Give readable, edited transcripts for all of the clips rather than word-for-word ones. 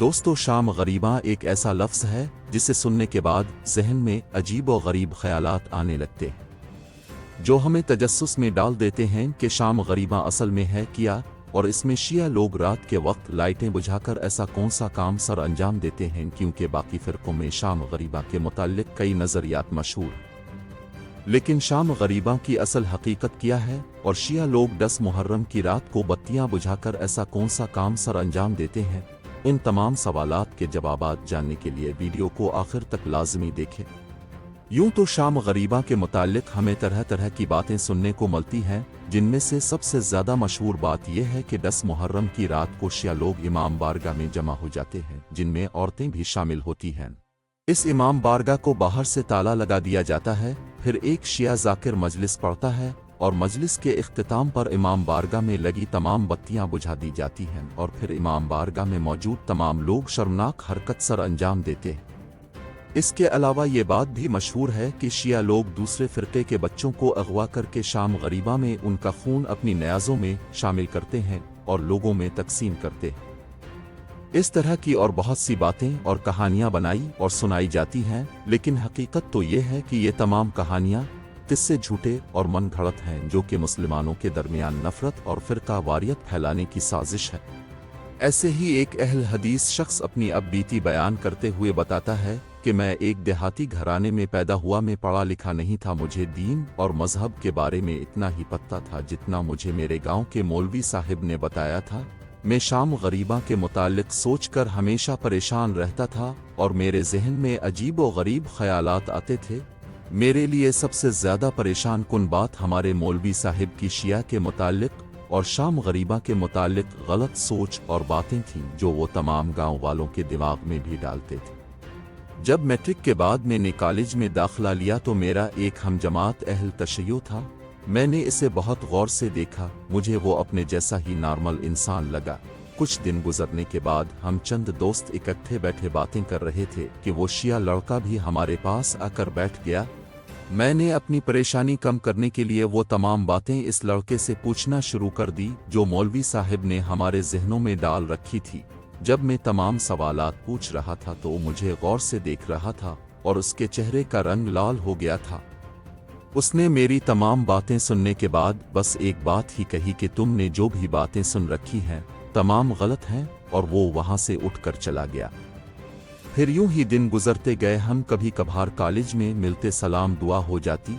दोस्तों, शाम गरीबा एक ऐसा लफ्ज़ है जिसे सुनने के बाद जहन में अजीब व गरीब ख्यालात आने लगते हैं, जो हमें तजस्सुस में डाल देते हैं कि शाम गरीबा असल में है क्या, और इसमें शिया लोग रात के वक्त लाइटें बुझाकर ऐसा कौन सा काम सर अंजाम देते हैं, क्योंकि बाकी फ़िरक़ों में शाम गरीबा के मुताल्लिक़ कई नज़रियात मशहूर। लेकिन शाम गरीबा की असल हकीकत क्या है, और शिया लोग 10 मुहर्रम की रात को बत्तियां बुझाकर ऐसा कौन सा काम सर अंजाम देते हैं, इन तमाम सवालात के जवाबात जानने के लिए वीडियो को आखिर तक लाजमी देखें। यूं तो शाम गरीबा के मुताल्लिक़ हमें तरह तरह की बातें सुनने को मिलती हैं, जिनमें से सबसे ज़्यादा मशहूर बात यह है कि 10 मुहर्रम की रात को शिया लोग इमाम बारगाह में जमा हो जाते हैं, जिनमें औरतें भी शामिल होती हैं। इस इमाम बारगाह को बाहर से ताला लगा दिया जाता है, फिर एक शिया ज़ाकिर मजलिस पढ़ता है और मजलिस के इख्तिताम पर इमाम बारगाह में लगी तमाम बत्तियां बुझा दी जाती हैं, और फिर इमाम बारगाह में मौजूद तमाम लोग शर्मनाक हरकत सर अंजाम देते हैं। इसके अलावा ये बात भी मशहूर है कि शिया लोग दूसरे फ़िरक़े के बच्चों को अगवा करके शाम गरीबा में उनका खून अपनी न्याज़ों में शामिल करते हैं और लोगों में तकसीम करते हैं। इस तरह की और बहुत सी बातें और कहानियां बनाई और सुनाई जाती हैं, लेकिन हकीकत तो ये है कि ये तमाम कहानियां किस्से झूठे और मन घड़त हैं, जो कि मुसलमानों के दरमियान नफरत और फ़िरका वारियत फैलाने की साजिश है। ऐसे ही एक अहल हदीस शख्स अपनी अब बीती बयान करते हुए बताता है कि मैं एक देहाती घराने में पैदा हुआ, मैं पढ़ा लिखा नहीं था, मुझे दीन और मजहब के बारे में इतना ही पता था जितना मुझे मेरे गांव के मौलवी साहिब ने बताया था। मैं शाम गरीबा के मुताल्लिक़ सोचकर हमेशा परेशान रहता था और मेरे जहन में अजीब व गरीब ख्यालात आते थे। मेरे लिए सबसे ज़्यादा परेशान कुन बात हमारे मौलवी साहिब की शिया के मुताल्लिक़ और शाम गरीबा के मुताल्लिक़ गलत सोच और बातें थीं, जो वो तमाम गांव वालों के दिमाग में भी डालते थे। जब मैट्रिक के बाद मैंने कॉलेज में दाखिला लिया तो मेरा एक हमजमात अहल तशय्यो था। मैंने इसे बहुत गौर से देखा, मुझे वो अपने जैसा ही नॉर्मल इंसान लगा। कुछ दिन गुजरने के बाद हम चंद दोस्त इकट्ठे बैठे बातें कर रहे थे कि वो शिया लड़का भी हमारे पास आकर बैठ गया। मैंने अपनी परेशानी कम करने के लिए वो तमाम बातें इस लड़के से पूछना शुरू कर दी जो मौलवी साहिब ने हमारे जहनों में डाल रखी थी। जब मैं तमाम सवालात पूछ रहा था तो मुझे गौर से देख रहा था और उसके चेहरे का रंग लाल हो गया था। उसने मेरी तमाम बातें सुनने के बाद बस एक बात ही कही कि तुमने जो भी बातें सुन रखी हैं तमाम गलत हैं, और वो वहाँ से उठकर चला गया। फिर यूं ही दिन गुजरते गए, हम कभी कभार कॉलेज में मिलते, सलाम दुआ हो जाती।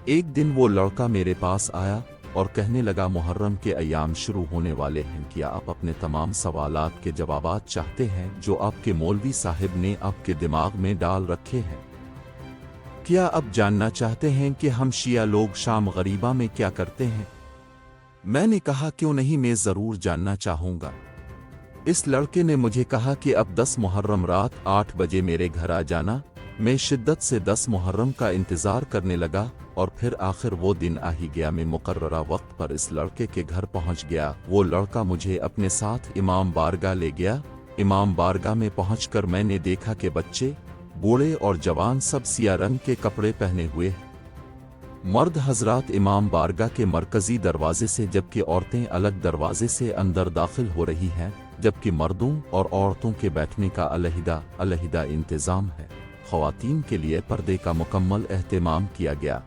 एक दिन वो लड़का मेरे पास आया और कहने लगा, मुहर्रम के अय्याम शुरू होने वाले हैं, क्या आप अपने तमाम सवालात के जवाबात चाहते हैं जो आपके मौलवी साहिब ने आपके दिमाग में डाल रखे हैं? क्या आप जानना चाहते हैं कि हम शिया लोग शाम गरीबा में क्या करते हैं? मैंने कहा, क्यों नहीं, मैं ज़रूर जानना चाहूँगा। इस लड़के ने मुझे कहा कि अब 10 मुहर्रम रात 8 बजे मेरे घर आ जाना। मैं शिद्दत से 10 मुहर्रम का इंतज़ार करने लगा और फिर आखिर वो दिन आ ही गया। मैं मुकर्ररा वक्त पर इस लड़के के घर पहुंच गया। वो लड़का मुझे अपने साथ इमाम बारगाह ले गया। इमाम बारगाह में पहुंचकर मैंने देखा कि बच्चे, बूढ़े और जवान सब सिया रंग के कपड़े पहने हुए हैं। मर्द हजरात इमाम बारगाह के मरकजी दरवाजे से, जबकि औरतें अलग दरवाजे से अंदर दाखिल हो रही हैं, जबकि मर्दों और औरतों के बैठने का अलहिदा अलहिदा इंतज़ाम है। ख़वातीन के लिए पर्दे का मुकम्मल एहतमाम किया गया,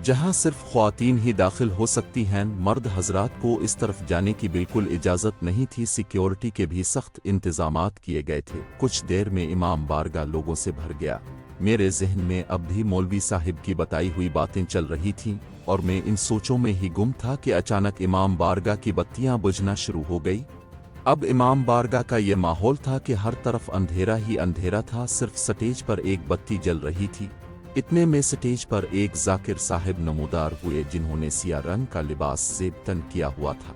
जहां सिर्फ ख़वातीन ही दाखिल हो सकती हैं। मर्द हजरात को इस तरफ जाने की बिल्कुल इजाज़त नहीं थी। सिक्योरिटी के भी सख्त इंतज़ामात किए गए थे। कुछ देर में इमाम बारगाह लोगों से भर गया। मेरे जहन में अब भी मौलवी साहिब की बताई हुई बातें चल रही थीं और मैं इन सोचों में ही गुम था कि अचानक इमाम बारगाह की बत्तियां बुझना शुरू हो गई। अब इमाम बारगाह का ये माहौल था कि हर तरफ अंधेरा ही अंधेरा था, सिर्फ स्टेज पर एक बत्ती जल रही थी। इतने में स्टेज पर एक जाकिर साहिब नमूदार हुए, जिन्होंने सिया रंग का लिबास ज़ेब तन किया हुआ था।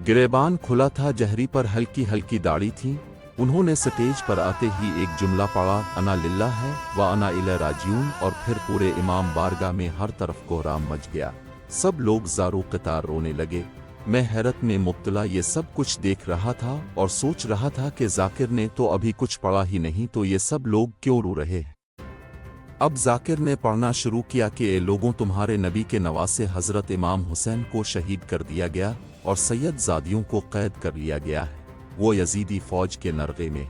गिरेबान खुला था, जहरी पर हल्की हल्की दाढ़ी थी। उन्होंने स्टेज पर आते ही एक जुमला पढ़ा, अना लिल्लाह है व अना इलैहि राजिऊन, और फिर पूरे इमाम बारगाह में हर तरफ कोहराम मच गया। सब लोग ज़ारो क़तार रोने लगे। मैं हैरत में मुब्तला ये सब कुछ देख रहा था और सोच रहा था कि जाकिर ने तो अभी कुछ पढ़ा ही नहीं, तो ये सब लोग क्यों रो रहे हैं? अब जाकिर ने पढ़ना शुरू किया कि ए लोगों, तुम्हारे नबी के नवासे हज़रत इमाम हुसैन को शहीद कर दिया गया और सैयद ज़ादियों को कैद कर लिया गया है। وہ یزیدی فوج کے نرغے میں،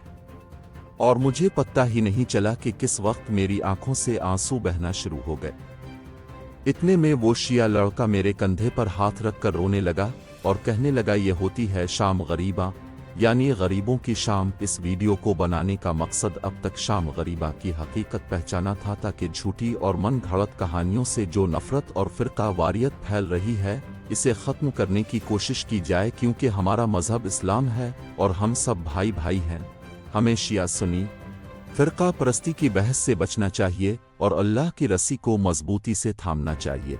اور مجھے پتہ ہی نہیں چلا کہ کس وقت میری آنکھوں سے آنسو بہنا شروع ہو گئے۔ اتنے میں وہ شیعہ لڑکا میرے کندھے پر ہاتھ رکھ کر رونے لگا اور کہنے لگا، یہ ہوتی ہے شام غریباں، یعنی غریبوں کی شام۔ اس ویڈیو کو بنانے کا مقصد اب تک شام غریباں کی حقیقت پہچانا تھا، تاکہ جھوٹی اور من گھڑت کہانیوں سے جو نفرت اور فرقہ واریت پھیل رہی ہے اسے ختم کرنے کی کوشش کی جائے، کیونکہ ہمارا مذہب اسلام ہے اور ہم سب بھائی بھائی ہیں۔ ہمیں شیعہ سنی فرقہ پرستی کی بحث سے بچنا چاہیے اور اللہ کی رسی کو مضبوطی سے تھامنا چاہیے۔